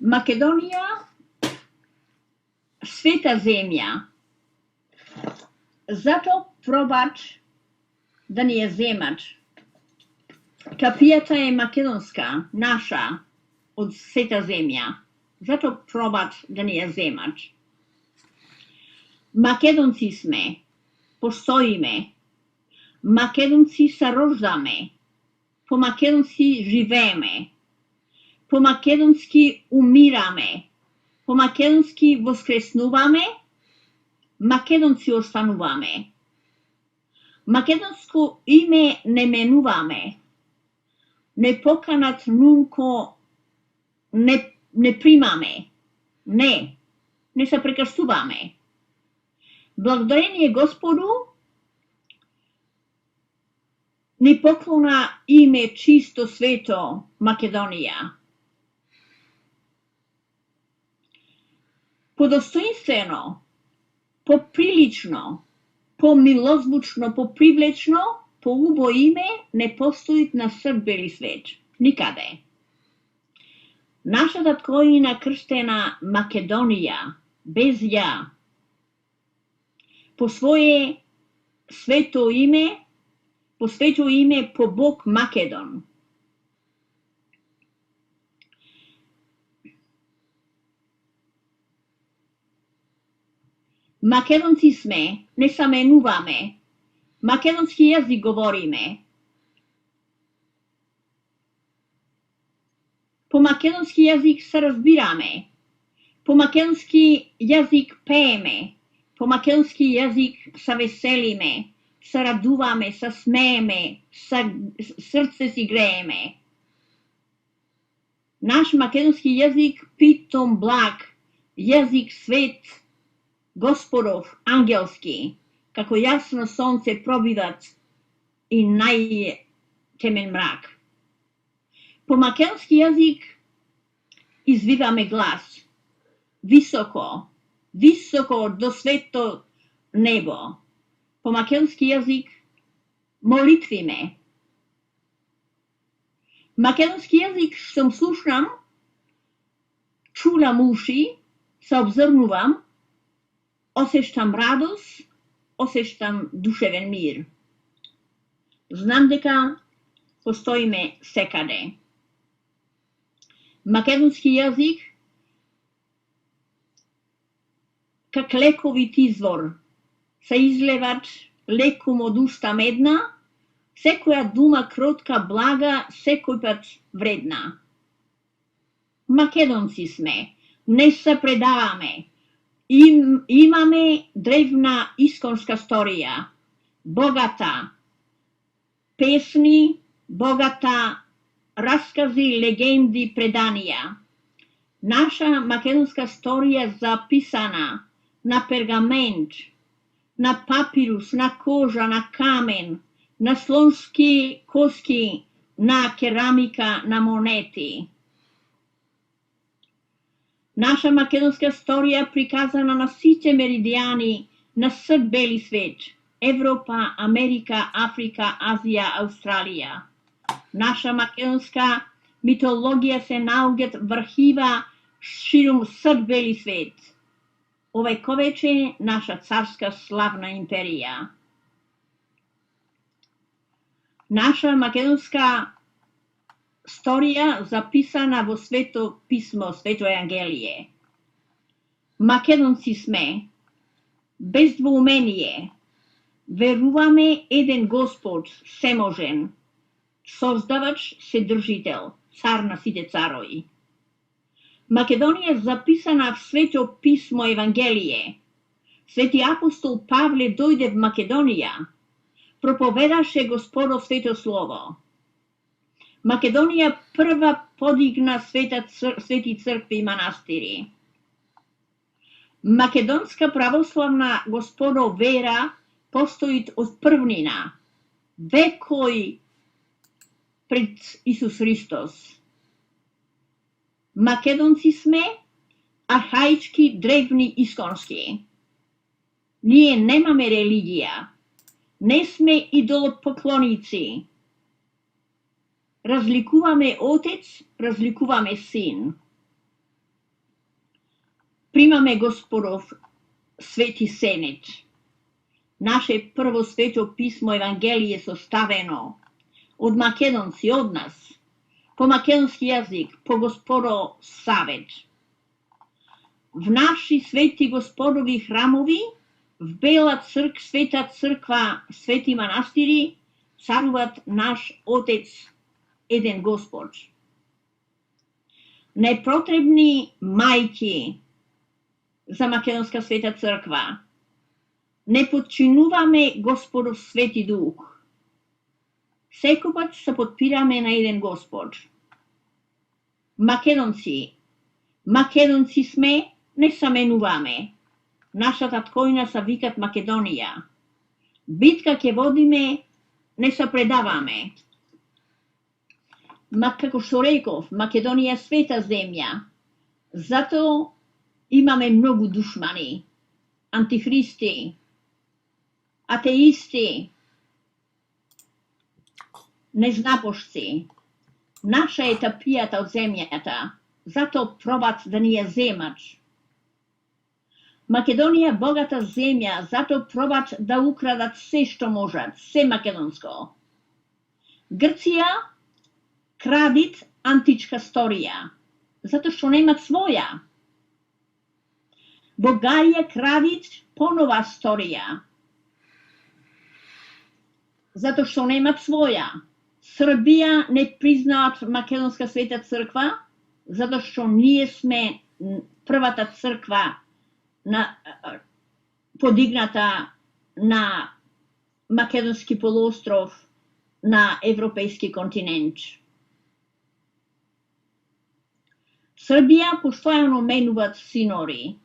Makedonija, sveta zemlja. Zato probacz da nije zemač. Ta pijata je makedonska, naša, od sveta zemlja. Zato probacz da nije zemač. Makedonci sme, postojíme. Makedonci sa roždáme. Po makedonski živeme. Po makedonski umírame. Po makedonski voskresnúvame. Makedonci ostanúvame. Makedonsko ime ne menúvame. Nepokanat nunko ne primame. Ne sa prekastúvame. Благодарение Господу ни поклона име чисто свето Македонија. Подостоинствено, поприлично, помилозвучно, попривлечно, поубо име не постои на срд бели свет. Никаде. Нашата ткоина крстена Македонија, без ја, по свое свето име, по свето име по Бог Македон. Македонци сме, не се менуваме. Македонски јазик говориме. По македонски јазик се разбираме. По македонски јазик пееме. По македонски јазик се веселиме, се радуваме, се смееме, срце си грееме. Наш македонски јазик питом благ, јазик свет, Господов, ангелски, како јасно сонце пробиват и најтемен мрак. По македонски јазик извиваме глас, високо, високо до свето небо. По македонски јазик молитвиме. Македонски јазик што слушам, чулам уши, се обзрнувам, осештам радост, осештам душевен мир. Знам дека постоиме секаде. Македонски јазик как лековит извор, се излеват леком од уста медна, секоја дума кротка, блага, секој пат вредна. Македонци сме, не се предаваме, имаме древна исконска сторија, богата, песни, богата, раскази, легенди, преданија. Наша македонска сторија записана на пергамент, на папирус, на кожа, на камен, на слонски коски, на керамика, на монети. Наша македонска сторија приказана на сите меридијани на срд бели свет, Европа, Америка, Африка, Азија, Австралија. Наша македонска митологија се наоѓаат врхива широм срд бели свет. Овековече наша царска славна империја. Наша македонска сторија записана во Свето писмо, Свето Евангелие. Македонци сме, без двоумение, веруваме еден Господ, всеможен, создавач, седржител, цар на сите царови. Македонија записана в Свето писмо Евангелие. Свети апостол Павле дојде в Македонија, проповедаше Господов свето слово. Македонија прва подигна свети цркви и манастири. Македонска православна Господов вера постои од првнина, векој пред Исус Христос. Македонци сме, архаички, древни, исконски. Ние немаме религија, не сме идолопоклоници. Разликуваме Отец, разликуваме Син. Примаме Господов свети сенет. Наше прво свето писмо Евангелие составено од македонци, од нас, по македонски јазик, по Господов савет. В наши свети Господови храмови, в Бела света црква, свети манастири, царуват наш Отец, еден Господ. Непотребни мајки за македонска света црква. Не подчинуваме Господов свети дух. Секогаш се подпираме на еден Господ. Македонци сме, не се менуваме. Нашата ткојна се викат Македонија. Битка ќе водиме, не се предаваме. Како што реков, Македонија света земја. Зато имаме многу душмани, антихристи, атеисти, незнапошци. Наша е тапијата од земјата, зато пробат да ни ја земат. Македонија богата земја, зато пробат да украдат се што можат, се македонско. Грција крадит античка сторија, зато што немат своја. Бугарија крадит понова сторија, зато што немат своја. Србија не признават македонска света црква, зато што ние сме првата црква подигната на македонски полуостров на европејски континент. Србија постојано менуват синори.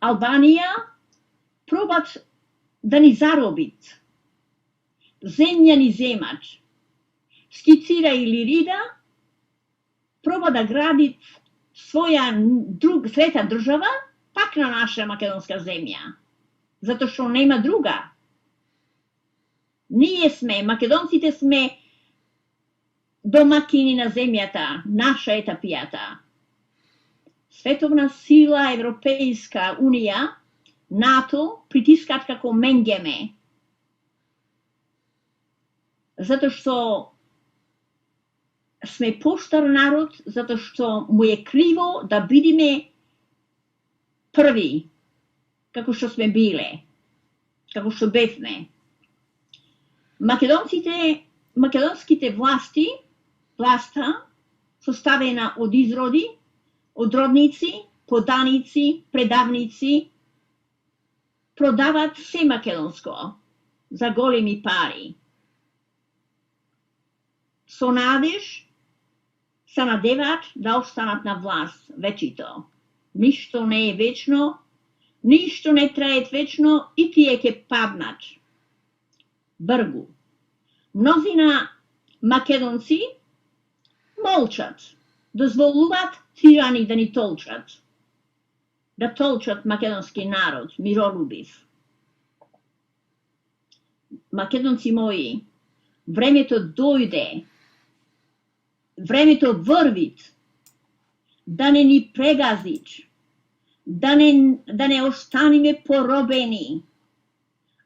Албанија пробат да ни заробит. Земја ни земат. Скицира или Рида проба да гради своја трета држава, пак на наша македонска земја. Зато што нема друга. Ние сме, македонците сме домакини на земјата, наша е тапијата. Световна сила, Европејска унија, НАТО, притискат како менгеме. Зато што сме поштар народ, зато што му е криво да бидиме први, како што сме биле, како што бевме. Македонските власта, составена од изроди, од родници, поданици, предавници, продават се македонско за големи пари. Со надеж се надеваат да останат на власт вечито. Ништо не е вечно, ништо не трае вечно и тие ќе паднат. Бргу. Мнозина македонци молчат, дозволуваат тирани да ни толчат. Да толчат македонски народ, миролюбив. Македонци мои, времето дојде, времето врвит, да не ни прегазит, да не останеме поробени,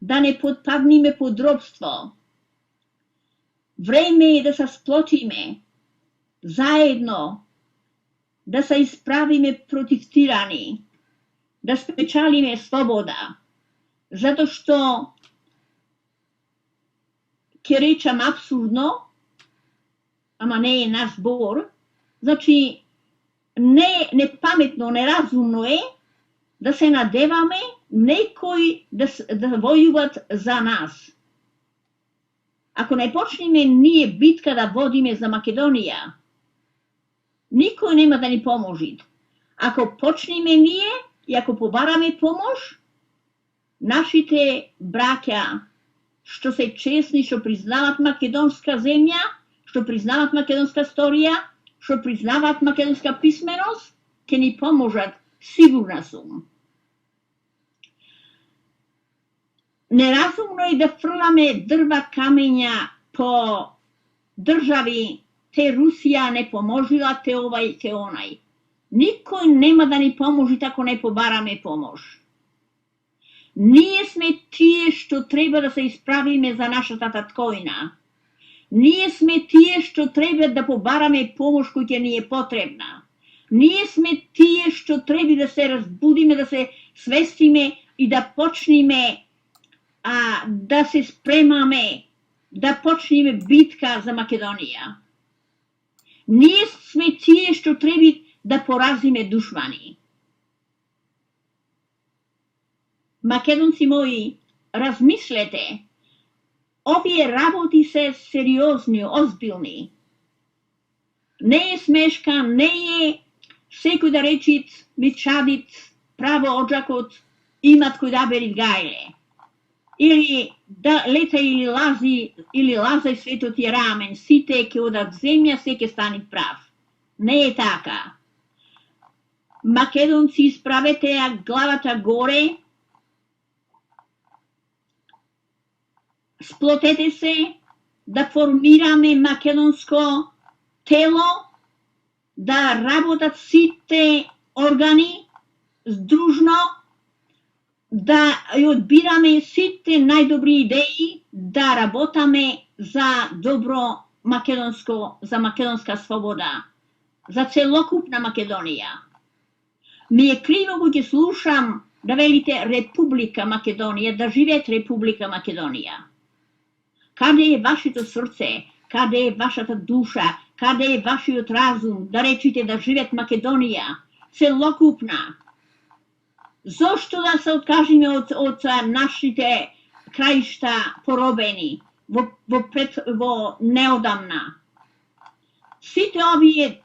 да не подпадниме под робство. Време е да се сплотиме, заедно, да се исправиме против тирани, да спечалиме слобода, зато што ќе речам абсурдно, ама не е наш збор, значи непаметно, неразумно е да се надеваме некои да војуват за нас. Ако не почнеме ние битка да водиме за Македонија, никој нема да ни поможи. Ако почнеме ние и ако побараме помош, нашите браќа, што се честни, што признават македонска земја, што признават македонска сторија, што признават македонска писменост, ќе ни поможат, сигурна сум. Неразумно е да фрламе дрва, камења по држави, те Русија не поможила, те овај, те онај. Никој нема да ни поможи ако не побараме помош. Ние сме тие што треба да се исправиме за нашата татковина. Ние сме тие што треба да побараме помош која ќе ни е потребна. Ние сме тие што треба да се разбудиме, да се свестиме и да почнеме да се спремаме, да почнеме битка за Македонија. Ние сме тие што треба да поразиме душмани. Македонци мои, размислете, овие работи се сериозни, озбилни. Не е смешка, не е секој да речит, ми чадит, право оджакот, имат кој да берит гајле. Или да лета или лазај светот и рамен, сите ќе одат земја, се ќе стани прав. Не е така. Македонци, исправете ја главата горе, сплотете се, да формираме македонско тело, да работат сите органи здружно, да одбираме сите најдобри идеи, да работаме за добро македонско, за македонска слобода, за целокупна Македонија. Ми е криво кога ќе слушам да велите Република Македонија, да живеат Република Македонија. Каде е вашето срце? Каде е вашата душа? Каде е вашиот разум? Да речите да живеат Македонија, целокупна. Зошто да се откажеме од нашите краишта поробени во неодамна? Сите овие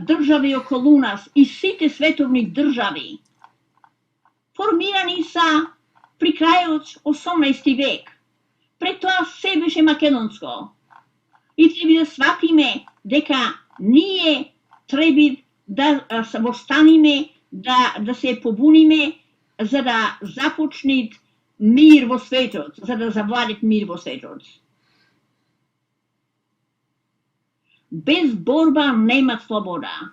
држави околу нас и сите световни држави формирани са при крајот 18 век. Пред тоа се беше македонско. И треба да сватиме дека ние треба да востаниме, да се побуниме за да започнет мир во светот, за да завладет мир во светот. Без борба нема слобода.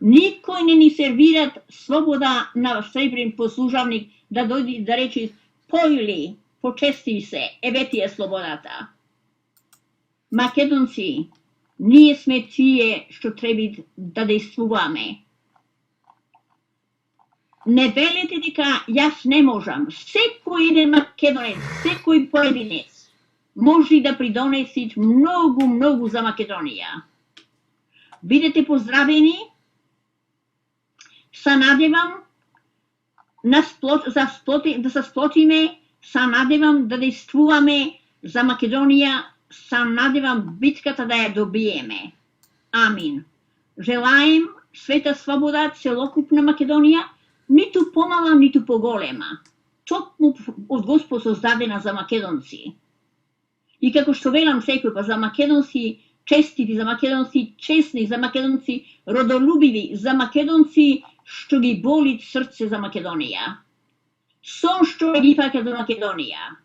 Никој не ни сервират слобода на сребрен послужавник да дојде да рече појли, почести се, еве ти е слободата. Македонци, ние сме тие што треба да действуваме. Не велете дека јас не можам. Секој еден македонец, секој поединец може да придонеси многу за Македонија. Бидете поздравени. Се надевам да се сплотиме, се надевам да действуваме за Македонија, се надевам битката да ја добиеме. Амин. Желаем света слобода целокупна Македонија, ниту помала, ниту поголема. Токму од Господ создадена за македонци. И како што велам секој за македонци честити, за македонци честни, за македонци родолюбиви, за македонци што ги боли срце за Македонија. Сон што ги паќа за Македонија.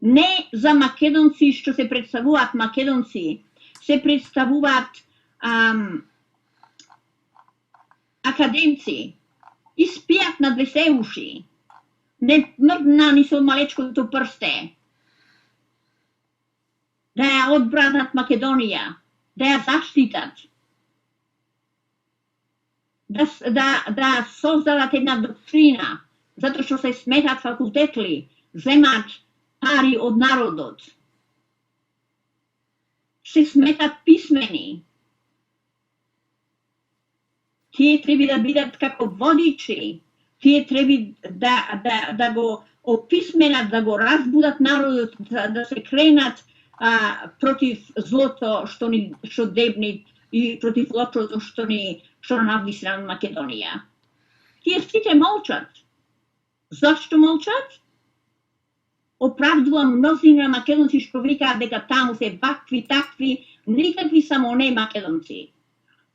Не за македонци што се представуваат македонци, се представуваат академци, и спијат на две уши, не мрдна ни со малечкото прсте, да ја одбранат Македонија, да ја заштитат, да создадат една доктрина, затоа што се сметат факултетли, земат пари од народот, се сметат писмени. Тие треба да бидат како водичи, тие треба да го описменат, да го разбудат народот, да се кренат против злото што дебни и против лошото што нависи на Македонија. Тие сите молчат. Зашто молчат? Оправдувам мнозина македонци што викаат дека таму се вакви, такви, никакви само не македонци.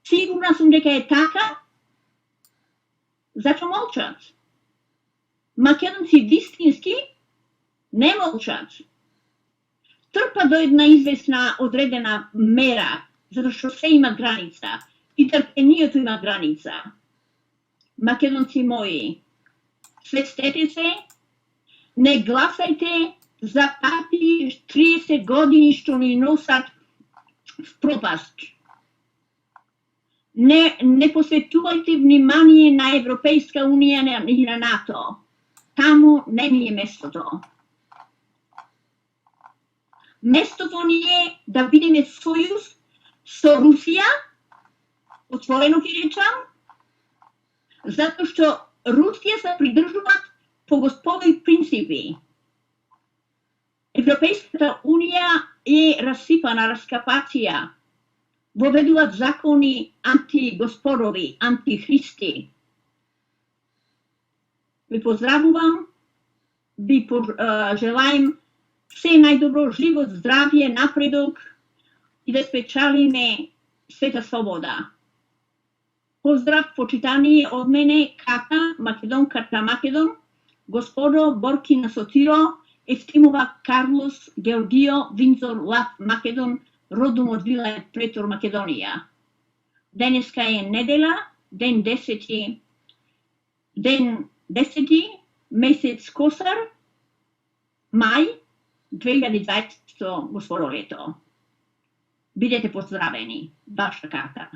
Сигурна сум дека е така, зато молчат. Македонци вистински не молчат. Трпа до една известна одредена мера, затоа што се има граница. И трпението има граница. Македонци мои, свестете се, не гласайте за партии 30 години што ни носат в пропаст. Не посветувајте внимание на Европейска унија и на НАТО. Таму не ни е местото. Местото ни е да видиме сојуз со Русија, отворено ќе речам, затоа што Русија се придржуваат по господови принципи. Европейската унија е расипана, раскапација. Воведуваат закони антигосподови, антихристи. Ви поздравувам, ви желаем се најдобро, живот, здравје, напредок и да спечалиме света слобода. Поздрав, почитани од мене, Ката, Македонката Македон, господо Боркина Сотиро, Ефтимова Карлос, Георгио, Винзор, Лав, Македон, родом од Вила Претор, Македонија. Денеска е недела, ден 10, месец Косар, мај 2020 господо лето. Бидете поздравени, ваша Ката.